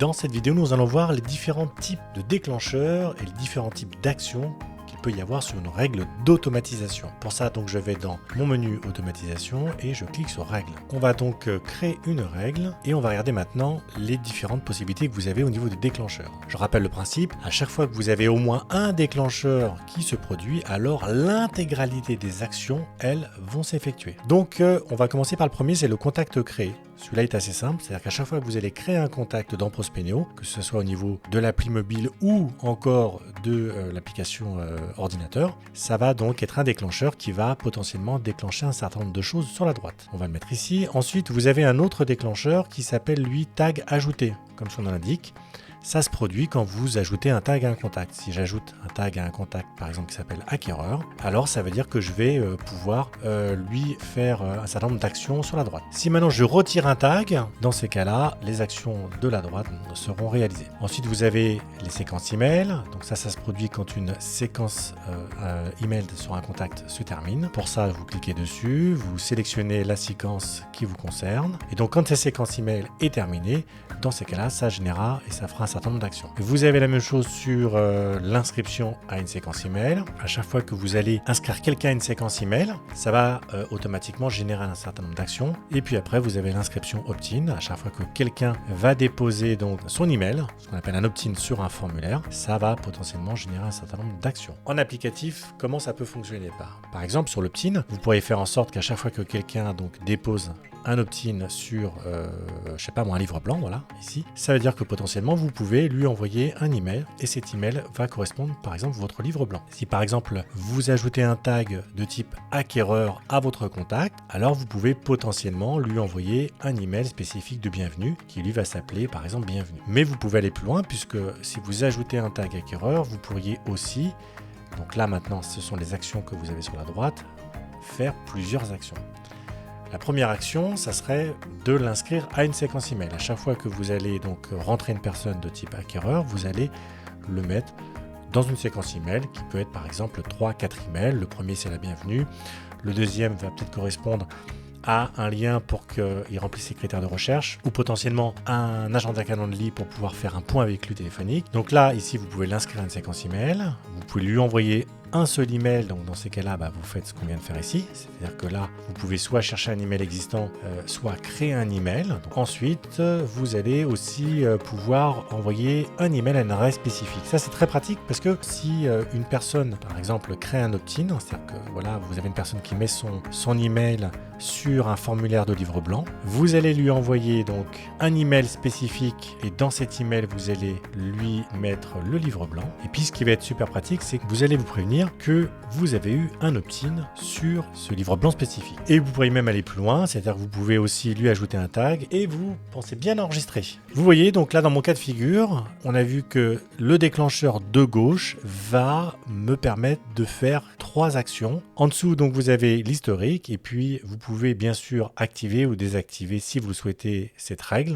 Dans cette vidéo, nous allons voir les différents types de déclencheurs et les différents types d'actions qu'il peut y avoir sur une règle d'automatisation. Pour ça, donc, je vais dans mon menu automatisation et je clique sur règles. On va donc créer une règle et on va regarder maintenant les différentes possibilités que vous avez au niveau des déclencheurs. Je rappelle le principe, à chaque fois que vous avez au moins un déclencheur qui se produit, alors l'intégralité des actions, elles, vont s'effectuer. Donc, on va commencer par le premier, c'est le contact créé. Celui-là est assez simple, c'est-à-dire qu'à chaque fois que vous allez créer un contact dans Prospenio, que ce soit au niveau de l'appli mobile ou encore de l'application ordinateur, ça va donc être un déclencheur qui va potentiellement déclencher un certain nombre de choses sur la droite. On va le mettre ici. Ensuite, vous avez un autre déclencheur qui s'appelle lui tag ajouté, comme son nom l'indique. Ça se produit quand vous ajoutez un tag à un contact. Si j'ajoute un tag à un contact, par exemple, qui s'appelle acquéreur, alors ça veut dire que je vais pouvoir lui faire un certain nombre d'actions sur la droite. Si maintenant je retire un tag, dans ces cas-là, les actions de la droite seront réalisées. Ensuite, vous avez les séquences email. Donc ça se produit quand une séquence email sur un contact se termine. Pour ça, vous cliquez dessus, vous sélectionnez la séquence qui vous concerne. Et donc, quand cette séquence email est terminée, dans ces cas-là, ça générera et ça fera un certain nombre d'actions. Vous avez la même chose sur l'inscription à une séquence email. À chaque fois que vous allez inscrire quelqu'un à une séquence email, ça va automatiquement générer un certain nombre d'actions. Et puis après, vous avez l'inscription opt-in. À chaque fois que quelqu'un va déposer donc son email, ce qu'on appelle un opt-in sur un formulaire, ça va potentiellement générer un certain nombre d'actions. En applicatif, comment ça peut fonctionner? Par exemple, sur l'opt-in, vous pourriez faire en sorte qu'à chaque fois que quelqu'un donc dépose un opt-in sur, je sais pas moi, un livre blanc, voilà, ici, ça veut dire que potentiellement vous pouvez lui envoyer un email et cet email va correspondre par exemple à votre livre blanc. Si par exemple vous ajoutez un tag de type acquéreur à votre contact, alors vous pouvez potentiellement lui envoyer un email spécifique de bienvenue qui lui va s'appeler par exemple bienvenue. Mais vous pouvez aller plus loin puisque si vous ajoutez un tag acquéreur, vous pourriez aussi, donc là maintenant ce sont les actions que vous avez sur la droite, faire plusieurs actions. La première action, ça serait de l'inscrire à une séquence email. À chaque fois que vous allez donc rentrer une personne de type acquéreur, vous allez le mettre dans une séquence email qui peut être par exemple 3-4 emails. Le premier, c'est la bienvenue. Le deuxième va peut-être correspondre à un lien pour qu'il remplisse ses critères de recherche ou potentiellement un agenda Calendly pour pouvoir faire un point avec lui téléphonique. Donc là, ici, vous pouvez l'inscrire à une séquence email. Vous pouvez lui envoyer un seul email, donc dans ces cas-là, vous faites ce qu'on vient de faire ici. C'est-à-dire que là, vous pouvez soit chercher un email existant, soit créer un email. Donc, ensuite, vous allez aussi pouvoir envoyer un email à une adresse spécifique. Ça, c'est très pratique parce que si une personne, par exemple, crée un opt-in, c'est-à-dire que voilà, vous avez une personne qui met son email sur un formulaire de livre blanc, vous allez lui envoyer donc un email spécifique et dans cet email, vous allez lui mettre le livre blanc. Et puis, ce qui va être super pratique, c'est que vous allez vous prévenir que vous avez eu un opt-in sur ce livre blanc spécifique. Et vous pourriez même aller plus loin, c'est-à-dire que vous pouvez aussi lui ajouter un tag et vous pensez bien enregistrer. Vous voyez, donc là dans mon cas de figure, on a vu que le déclencheur de gauche va me permettre de faire 3 actions. En dessous, donc vous avez l'historique et puis vous pouvez bien sûr activer ou désactiver si vous le souhaitez cette règle.